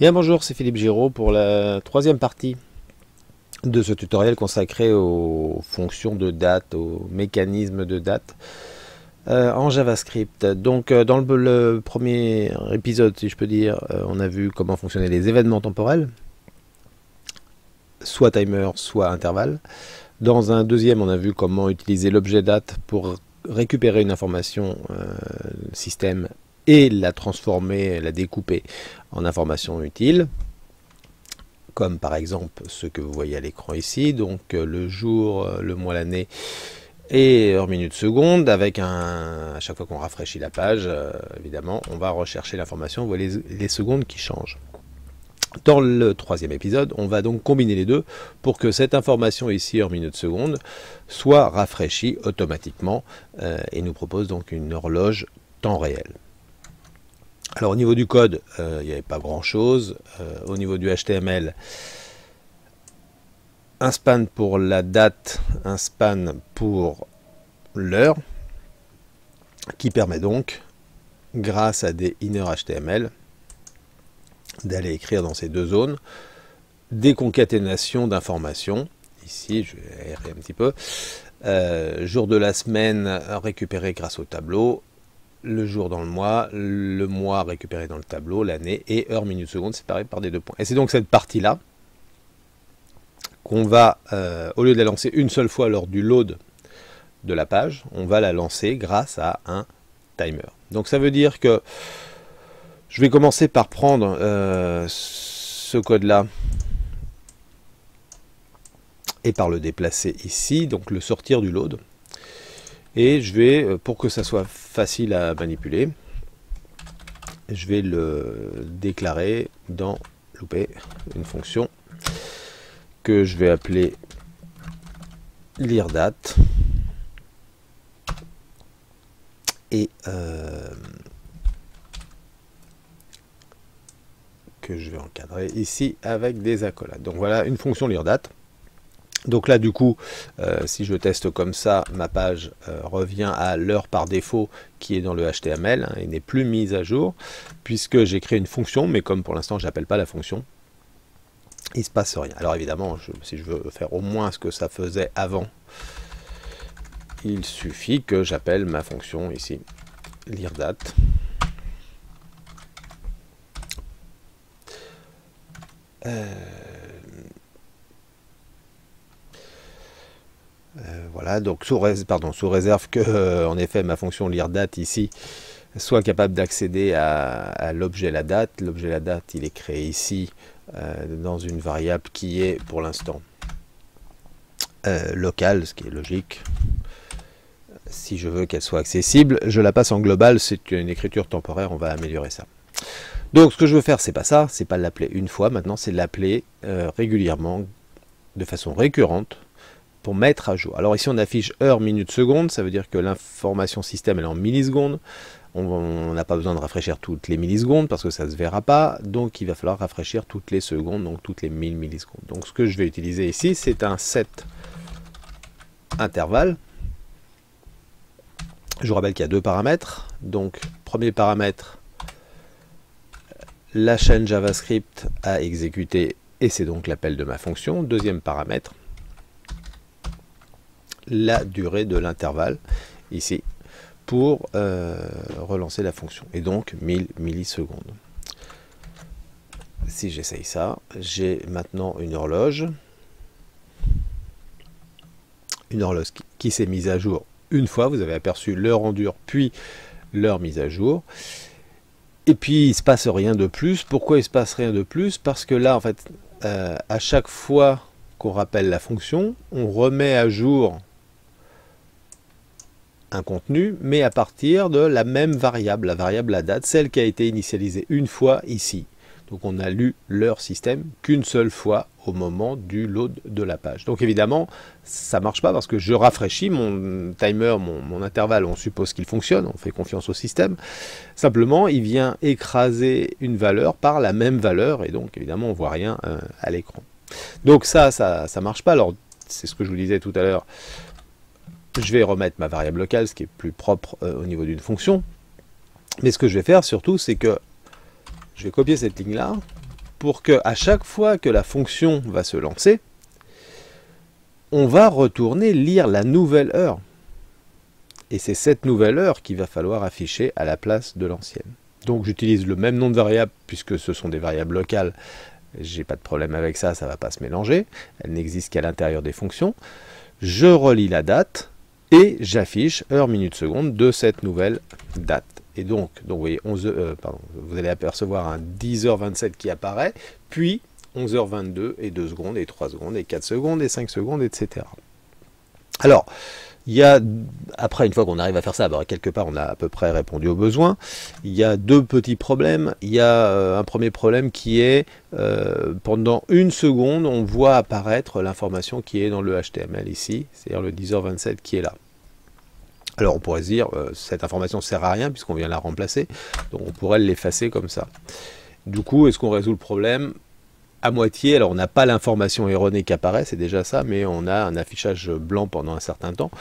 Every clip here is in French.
Bien bonjour, c'est Philippe Giraud pour la troisième partie de ce tutoriel consacré aux fonctions de date, aux mécanismes de date en JavaScript. Donc dans le premier épisode, si je peux dire, on a vu comment fonctionnaient les événements temporels, soit timer, soit intervalle. Dans un deuxième, on a vu comment utiliser l'objet date pour récupérer une information système et la transformer, la découper en information utile, comme par exemple ce que vous voyez à l'écran ici, donc le jour, le mois, l'année et heure, minute, seconde, avec à chaque fois qu'on rafraîchit la page, évidemment, on va rechercher l'information, vous voyez les secondes qui changent. Dans le troisième épisode, on va donc combiner les deux pour que cette information ici, heure, minute, seconde, soit rafraîchie automatiquement et nous propose donc une horloge temps réel. Alors au niveau du code, il n'y avait pas grand chose. Au niveau du HTML, un span pour la date, un span pour l'heure, qui permet donc, grâce à des inner HTML, d'aller écrire dans ces deux zones des concaténations d'informations. Ici, je vais aérer un petit peu. Jour de la semaine récupéré grâce au tableau. Le jour dans le mois récupéré dans le tableau, l'année, et heure, minute, seconde séparés par des deux points. Et c'est donc cette partie-là qu'on va, au lieu de la lancer une seule fois lors du load de la page, on va la lancer grâce à un timer. Donc ça veut dire que je vais commencer par prendre ce code-là et par le déplacer ici, donc le sortir du load. Et je vais, pour que ça soit facile à manipuler, je vais le déclarer dans loupé, une fonction que je vais appeler lire date et que je vais encadrer ici avec des accolades. Donc voilà une fonction lire date. Donc là du coup, si je teste comme ça, ma page revient à l'heure par défaut qui est dans le HTML et n'est plus mise à jour, puisque j'ai créé une fonction, mais comme pour l'instant je n'appelle pas la fonction, il ne se passe rien. Alors évidemment, si je veux faire au moins ce que ça faisait avant, il suffit que j'appelle ma fonction ici, lire date. Voilà, donc sous réserve que, en effet, ma fonction lire date ici soit capable d'accéder à l'objet la date. L'objet la date, il est créé ici dans une variable qui est pour l'instant locale, ce qui est logique. Si je veux qu'elle soit accessible, je la passe en global, c'est une écriture temporaire, on va améliorer ça. Donc ce que je veux faire, c'est pas ça, c'est pas l'appeler une fois, maintenant c'est l'appeler régulièrement, de façon récurrente, pour mettre à jour. Alors ici on affiche heure, minute, seconde, ça veut dire que l'information système elle est en millisecondes. On n'a pas besoin de rafraîchir toutes les millisecondes parce que ça ne se verra pas, donc il va falloir rafraîchir toutes les secondes, donc toutes les 1000 millisecondes. Donc ce que je vais utiliser ici, c'est un set intervalle. Je vous rappelle qu'il y a deux paramètres. Donc premier paramètre, la chaîne JavaScript à exécuter, et c'est donc l'appel de ma fonction. Deuxième paramètre, la durée de l'intervalle, ici, pour relancer la fonction, et donc 1000 millisecondes. Si j'essaye ça, j'ai maintenant une horloge qui s'est mise à jour une fois. Vous avez aperçu l'heure en dur, puis l'heure mise à jour. Et puis il ne se passe rien de plus. Pourquoi il ne se passe rien de plus? Parce que là, en fait, à chaque fois qu'on rappelle la fonction, on remet à jour un contenu, mais à partir de la même variable, la variable la date, celle qui a été initialisée une fois ici. Donc on a lu l'heure système qu'une seule fois au moment du load de la page. Donc évidemment, ça ne marche pas parce que je rafraîchis mon timer, mon intervalle, on suppose qu'il fonctionne, on fait confiance au système. Simplement, il vient écraser une valeur par la même valeur et donc évidemment, on ne voit rien à l'écran. Donc ça marche pas. Alors, c'est ce que je vous disais tout à l'heure. Je vais remettre ma variable locale, ce qui est plus propre au niveau d'une fonction. Mais ce que je vais faire surtout, c'est que je vais copier cette ligne-là, pour que à chaque fois que la fonction va se lancer, on va retourner lire la nouvelle heure. Et c'est cette nouvelle heure qu'il va falloir afficher à la place de l'ancienne. Donc j'utilise le même nom de variable puisque ce sont des variables locales. J'ai pas de problème avec ça, ça ne va pas se mélanger. Elles n'existent qu'à l'intérieur des fonctions. Je relis la date et j'affiche heure, minute, seconde de cette nouvelle date. Et donc vous voyez, vous allez apercevoir un 10h27 qui apparaît, puis 11h22 et 2 secondes, et 3 secondes, et 4 secondes, et 5 secondes, etc. Alors, il y a, après, une fois qu'on arrive à faire ça, bah, quelque part, on a à peu près répondu aux besoins. Il y a deux petits problèmes. Il y a un premier problème qui est, pendant une seconde, on voit apparaître l'information qui est dans le HTML ici, c'est-à-dire le 10h27 qui est là. Alors, on pourrait se dire, cette information ne sert à rien puisqu'on vient la remplacer, donc on pourrait l'effacer comme ça. Du coup, est-ce qu'on résout le problème ? À moitié, alors on n'a pas l'information erronée qui apparaît, c'est déjà ça, mais on a un affichage blanc pendant un certain temps,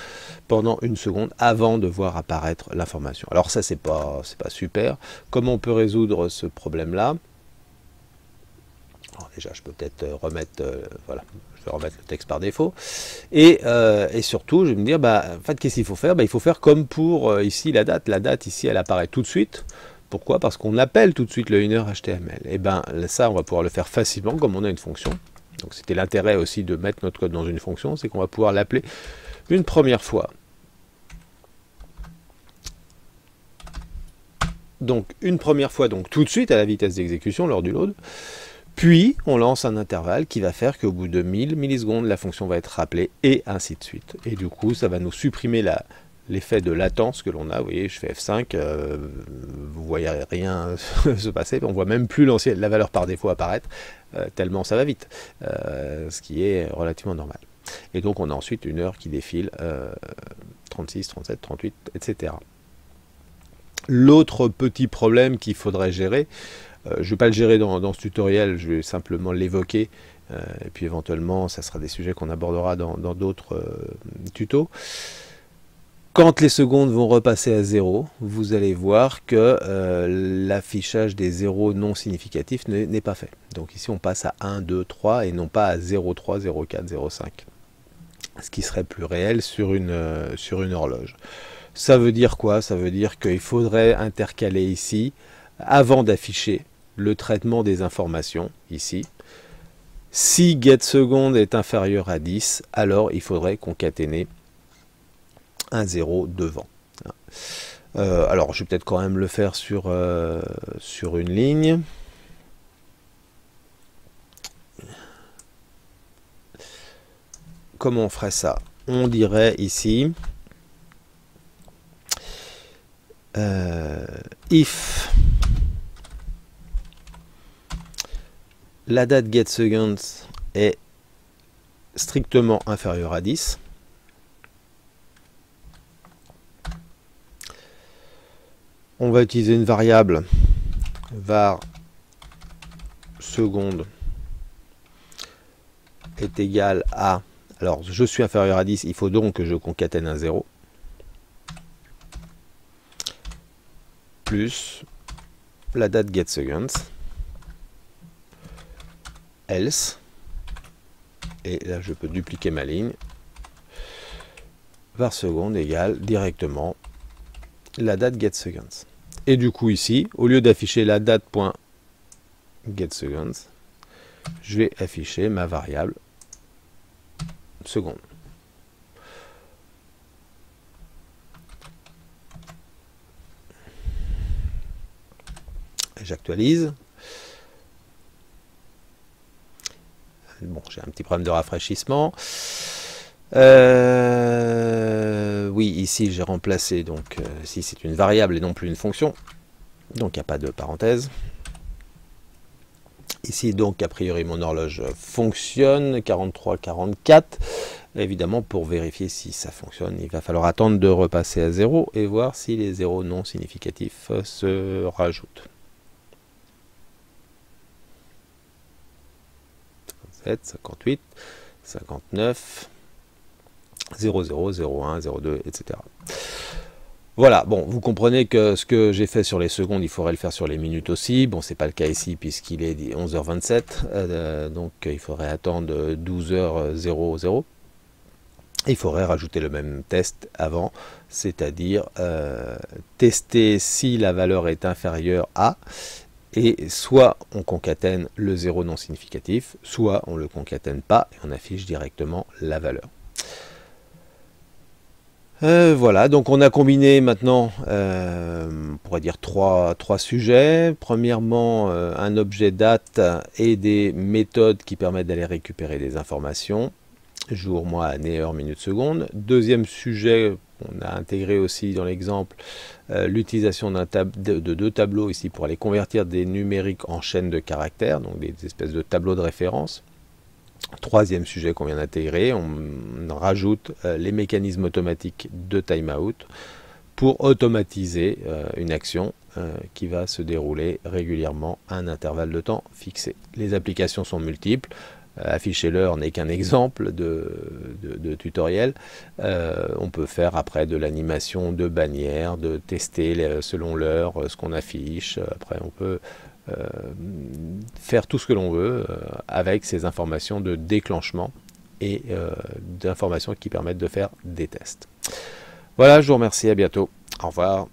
pendant une seconde, avant de voir apparaître l'information. Alors ça, c'est pas super. Comment on peut résoudre ce problème-là? Déjà, je peux peut-être remettre, voilà, je vais remettre le texte par défaut. Et surtout, je vais me dire, en fait, qu'est-ce qu'il faut faire? Il faut faire comme pour ici la date. La date, ici, elle apparaît tout de suite. Pourquoi? Parce qu'on appelle tout de suite le inner HTML. Et bien ça, on va pouvoir le faire facilement comme on a une fonction. Donc c'était l'intérêt aussi de mettre notre code dans une fonction, c'est qu'on va pouvoir l'appeler une première fois. Donc une première fois, donc tout de suite à la vitesse d'exécution lors du load. Puis on lance un intervalle qui va faire qu'au bout de 1000 millisecondes, la fonction va être rappelée et ainsi de suite. Et du coup, ça va nous supprimer l'effet de latence que l'on a. Vous voyez, je fais F5, vous voyez rien se passer, on voit même plus la valeur par défaut apparaître, tellement ça va vite, ce qui est relativement normal. Et donc on a ensuite une heure qui défile, 36, 37, 38, etc. L'autre petit problème qu'il faudrait gérer, je ne vais pas le gérer dans ce tutoriel, je vais simplement l'évoquer, et puis éventuellement ça sera des sujets qu'on abordera dans d'autres tutos. Quand les secondes vont repasser à 0, vous allez voir que l'affichage des zéros non significatifs n'est pas fait. Donc ici on passe à 1, 2, 3 et non pas à 0, 3, 0, 4, 0, 5. Ce qui serait plus réel sur une horloge. Ça veut dire quoi? Ça veut dire qu'il faudrait intercaler ici, avant d'afficher le traitement des informations, ici. Si getSecond est inférieur à 10, alors il faudrait concaténer un 0 devant. Alors je vais peut-être quand même le faire sur une ligne. Comment on ferait ça? On dirait ici if la date getSecond est strictement inférieure à 10, on va utiliser une variable var seconde est égal à, alors je suis inférieur à 10, il faut donc que je concatène un 0, plus la date getSecond, else, et là je peux dupliquer ma ligne, var seconde égale directement la date getSecond. Et du coup ici, au lieu d'afficher la date.getSecond, je vais afficher ma variable seconde. J'actualise. Bon, j'ai un petit problème de rafraîchissement. Oui, ici j'ai remplacé, donc ici c'est une variable et non plus une fonction, donc il n'y a pas de parenthèse. Ici donc a priori mon horloge fonctionne, 43-44. Évidemment pour vérifier si ça fonctionne, il va falloir attendre de repasser à 0 et voir si les zéros non significatifs se rajoutent. 57, 58, 59, 00, 01, 02, etc. Voilà, bon, vous comprenez que ce que j'ai fait sur les secondes, il faudrait le faire sur les minutes aussi. Bon, c'est pas le cas ici puisqu'il est 11h27, donc il faudrait attendre 12h00. Il faudrait rajouter le même test avant, c'est-à-dire tester si la valeur est inférieure à, et soit on concatène le 0 non significatif, soit on ne le concatène pas et on affiche directement la valeur. Voilà, donc on a combiné maintenant, on pourrait dire trois sujets. Premièrement, un objet date et des méthodes qui permettent d'aller récupérer des informations, jour, mois, année, heure, minute, seconde. Deuxième sujet, on a intégré aussi dans l'exemple l'utilisation de deux tableaux ici pour aller convertir des numériques en chaînes de caractères, donc des espèces de tableaux de référence. Troisième sujet qu'on vient d'intégrer, on rajoute les mécanismes automatiques de timeout pour automatiser une action qui va se dérouler régulièrement à un intervalle de temps fixé. Les applications sont multiples. Afficher l'heure n'est qu'un exemple de tutoriel. On peut faire après de l'animation de bannières, de tester selon l'heure ce qu'on affiche. Après on peut faire tout ce que l'on veut avec ces informations de déclenchement et d'informations qui permettent de faire des tests. Voilà, je vous remercie, à bientôt. Au revoir.